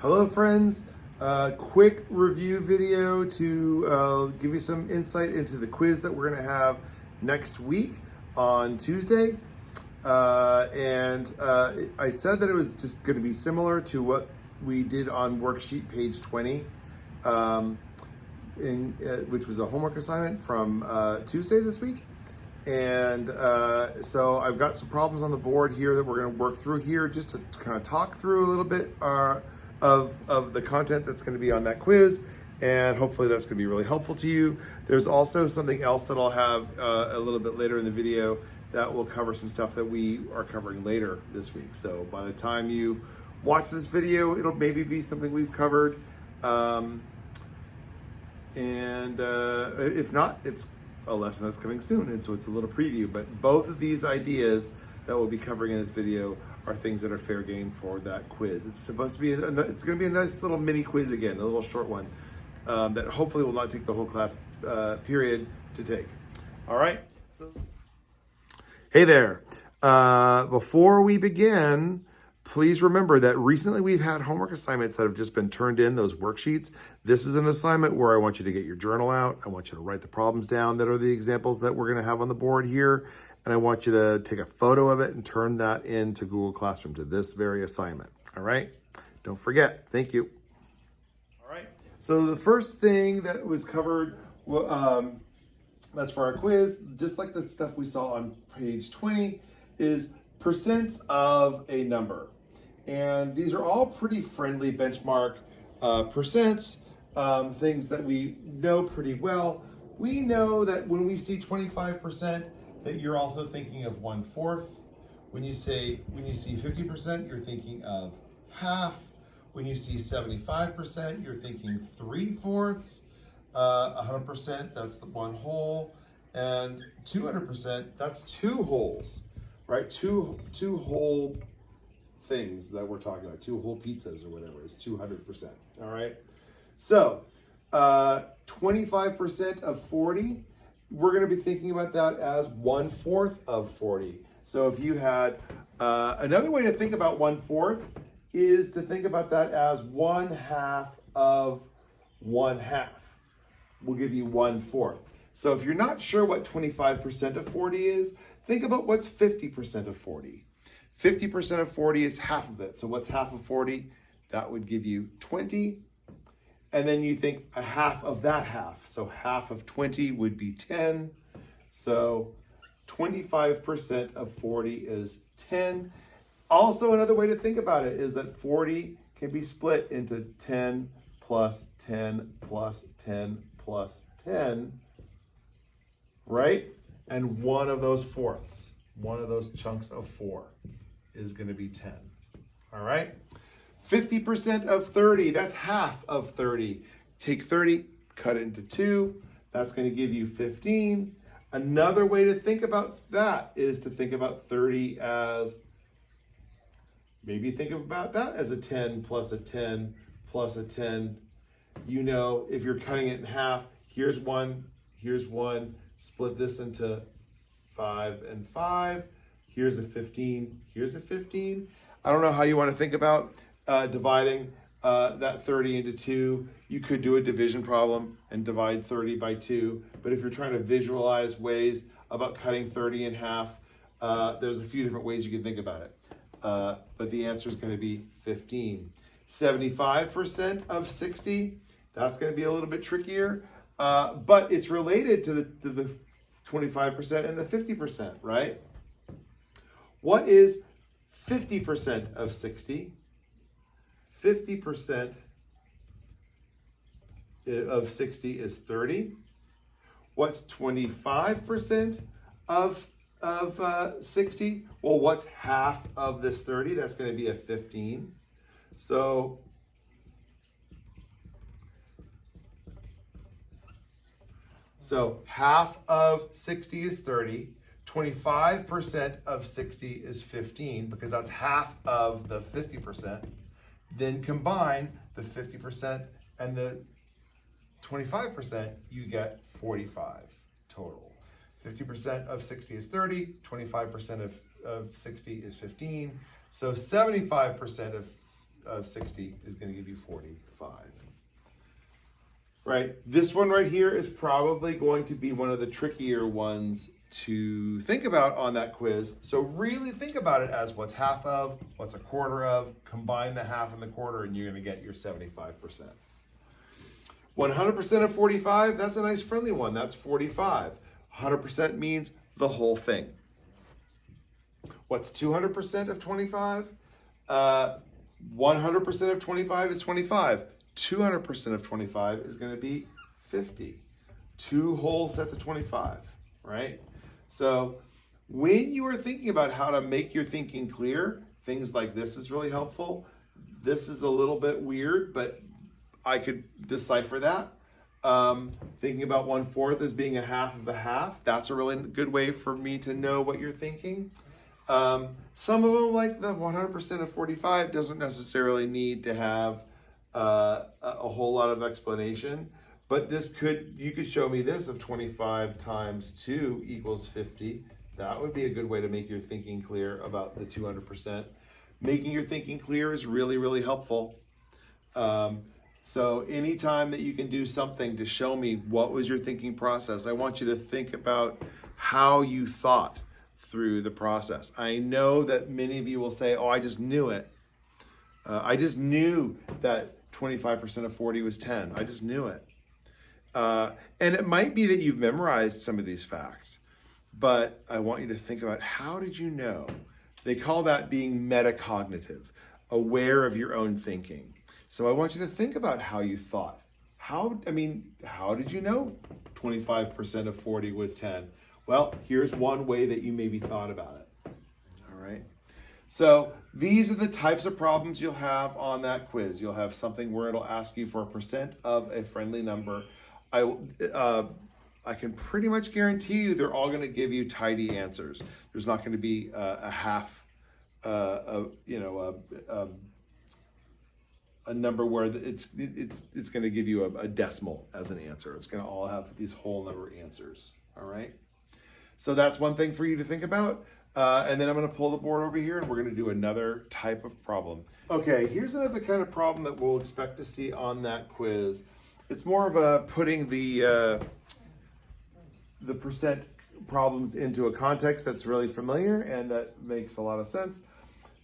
Hello friends, quick review video to give you some insight into the quiz that we're going to have next week on Tuesday. I said that it was just going to be similar to what we did on worksheet page 20, which was a homework assignment from Tuesday this week. And so I've got some problems on the board here that we're going to work through here just to kind of talk through a little bit of the content that's going to be on that quiz, and hopefully that's going to be really helpful to you. There's also something else that I'll have a little bit later in the video that will cover some stuff that we are covering later this week. So by the time you watch this video, it'll maybe be something we've covered. If not, it's a lesson that's coming soon, and so it's a little preview. But both of these ideas that we'll be covering in this video are things that are fair game for that quiz. It's supposed to be, it's going to be a nice little mini quiz again, a little short one that hopefully will not take the whole class period to take. All right. So, hey there. Before we begin, please remember that recently we've had homework assignments that have just been turned in, those worksheets. This is an assignment where I want you to get your journal out. I want you to write the problems down that are the examples that we're going to have on the board here. And I want you to take a photo of it and turn that into Google Classroom, to this very assignment. All right? Don't forget. Thank you. All right. So the first thing that was covered, that's for our quiz, just like the stuff we saw on page 20, is percents of a number. And these are all pretty friendly benchmark percents, things that we know pretty well. We know that when we see 25%, that you're also thinking of 1/4. When you see 50%, you're thinking of half. When you see 75%, you're thinking 3/4. 100%, that's the 1 whole. And 200%, that's 2 wholes, right? Two whole things that we're talking about, 2 whole pizzas or whatever is 200%, all right? So 25% of 40, we're gonna be thinking about that as 1/4 of 40. So if you had, another way to think about 1/4 is to think about that as 1/2 of 1/2. We'll give you 1/4. So if you're not sure what 25% of 40 is, think about what's 50% of 40. 50% of 40 is half of it. So what's half of 40? That would give you 20. And then you think a half of that half. So half of 20 would be 10. So 25% of 40 is 10. Also, another way to think about it is that 40 can be split into 10 plus 10 plus 10 plus 10, right? And one of those fourths, one of those chunks of 4 is going to be 10. All right? 50% of 30, that's half of 30. Take 30, cut it into 2. That's going to give you 15. Another way to think about that is to think about 30 as, maybe think about that as a 10 plus a 10 plus a 10. You know, if you're cutting it in half, here's one, split this into 5 and 5. Here's a 15, here's a 15. I don't know how you want to think about dividing that 30 into 2. You could do a division problem and divide 30 by 2. But if you're trying to visualize ways about cutting 30 in half, there's a few different ways you can think about it. But the answer is going to be 15. 75% of 60, that's going to be a little bit trickier. But it's related to the 25% and the 50%, right? What is 50% of 60? 50% of 60 is 30. What's 25% of 60? Well, what's half of this 30? That's going to be a 15. So half of 60 is 30. 25% of 60 is 15, because that's half of the 50%. Then combine the 50% and the 25%, you get 45 total. 50% of 60 is 30, 25% of 60 is 15. So 75% of of 60 is going to give you 45. Right? This one right here is probably going to be one of the trickier ones to think about on that quiz. So really think about it as what's half of, what's a quarter of, combine the half and the quarter, and you're going to get your 75%. 100% of 45, that's a nice friendly one. That's 45. 100% means the whole thing. What's 200% of 25? 100% of 25 is 25. 200% of 25 is going to be 50. 2 whole sets of 25, right? So when you are thinking about how to make your thinking clear, things like this is really helpful. This is a little bit weird, but I could decipher that. Thinking about 1/4 as being a half of a half, that's a really good way for me to know what you're thinking. Some of them, like the 100% of 45, doesn't necessarily need to have a whole lot of explanation, but you could show me this of 25 times 2 equals 50. That would be a good way to make your thinking clear about the 200%. Making your thinking clear is really, really helpful. So anytime that you can do something to show me what was your thinking process, I want you to think about how you thought through the process. I know that many of you will say, oh, I just knew it. I just knew that 25% of 40 was 10. I just knew it. And it might be that you've memorized some of these facts, but I want you to think about, how did you know? They call that being metacognitive, aware of your own thinking. So I want you to think about how you thought. How did you know 25% of 40 was 10? Well, here's one way that you maybe thought about it. All right. So these are the types of problems you'll have on that quiz. You'll have something where it'll ask you for a percent of a friendly number. I can pretty much guarantee you they're all going to give you tidy answers. There's not going to be a half, a number where it's going to give you a decimal as an answer. It's going to all have these whole number answers. All right. So that's one thing for you to think about. And then I'm going to pull the board over here and we're going to do another type of problem. Okay, here's another kind of problem that we'll expect to see on that quiz. It's more of a putting the percent problems into a context that's really familiar and that makes a lot of sense.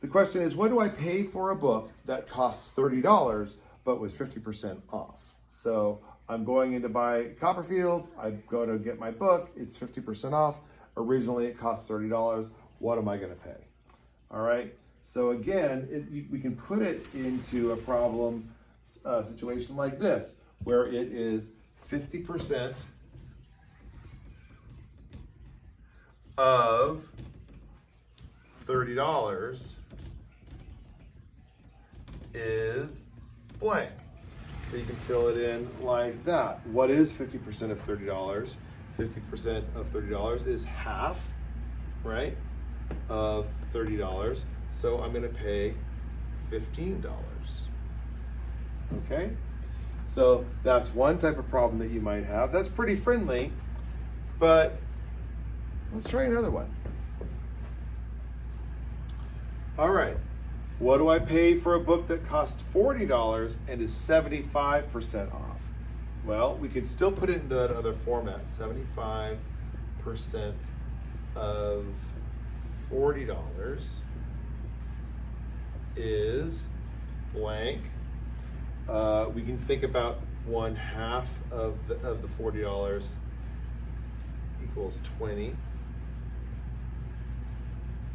The question is, what do I pay for a book that costs $30 but was 50% off? So I'm going in to buy Copperfield. I go to get my book. It's 50% off. Originally, it costs $30. What am I going to pay? All right. So again, we can put it into a problem situation like this, where it is 50% of $30 is blank. So you can fill it in like that. What is 50% of $30? 50% of $30 is half, right, of $30. So I'm going to pay $15. Okay? So that's one type of problem that you might have. That's pretty friendly, but let's try another one. All right. What do I pay for a book that costs $40 and is 75% off? Well, we could still put it into that other format. 75% of $40 is blank. We can think about 1/2 of the $40 equals 20,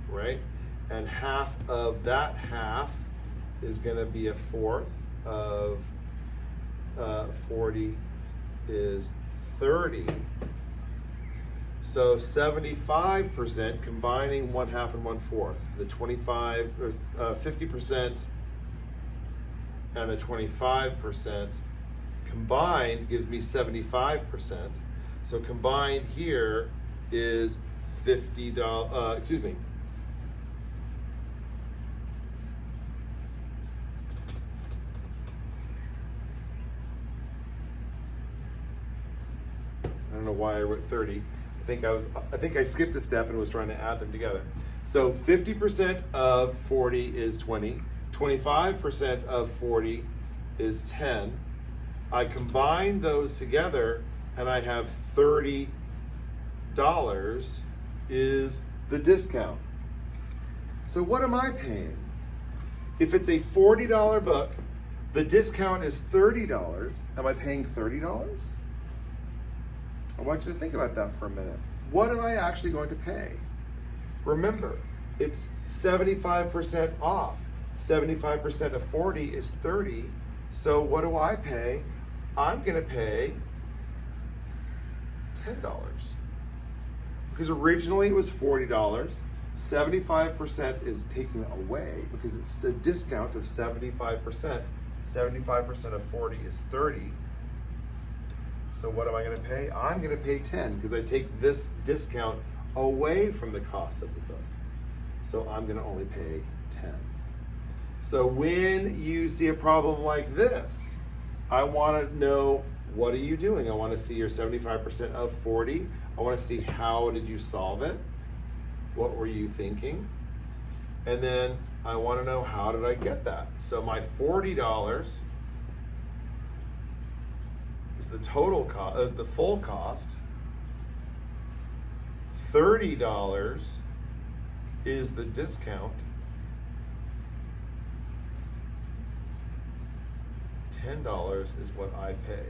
right? And half of that half is going to be 1/4 of 40 is 30. So 75%, combining 1/2 and 1/4. The 50% and the 25% combined gives me 75%. So combined here is $50. Excuse me. I don't know why I wrote 30. I think I skipped a step and was trying to add them together. So 50% of 40 is 20. 25% of 40 is 10. I combine those together and I have $30 is the discount. So what am I paying? If it's a $40 book, the discount is $30. Am I paying $30? I want you to think about that for a minute. What am I actually going to pay? Remember, it's 75% off. 75% of 40 is 30. So what do I pay? I'm gonna pay $10. Because originally it was $40. 75% is taken away because it's a discount of 75%. 75% of 40 is 30. So what am I going to pay? I'm going to pay 10 because I take this discount away from the cost of the book. So I'm going to only pay 10. So when you see a problem like this, I want to know, what are you doing? I want to see your 75% of 40. I want to see, how did you solve it? What were you thinking? And then I want to know, how did I get that? So my $40 is the total cost, is the full cost. $30 is the discount. $10 is what I pay.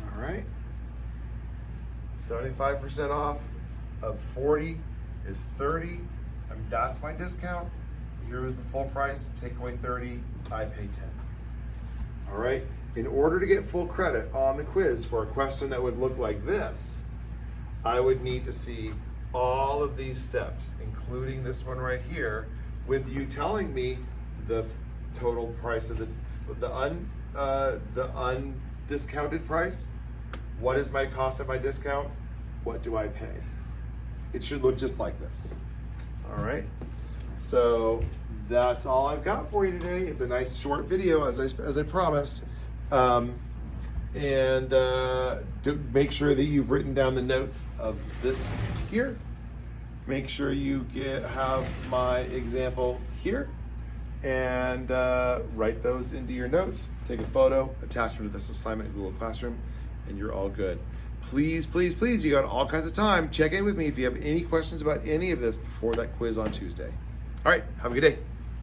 All right. 75% off of 40 is 30, and that's my discount. Here is the full price, take away 30, I pay 10. All right, in order to get full credit on the quiz for a question that would look like this, I would need to see all of these steps, including this one right here, with you telling me the total price of the undiscounted price. What is my cost of my discount? What do I pay? It should look just like this. All right. So that's all I've got for you today. It's a nice short video, as I promised. Make sure that you've written down the notes of this here. Make sure you have my example here, and write those into your notes. Take a photo, attach them to this assignment in Google Classroom, and you're all good. Please, please, please, you got all kinds of time. Check in with me if you have any questions about any of this before that quiz on Tuesday. All right, have a good day.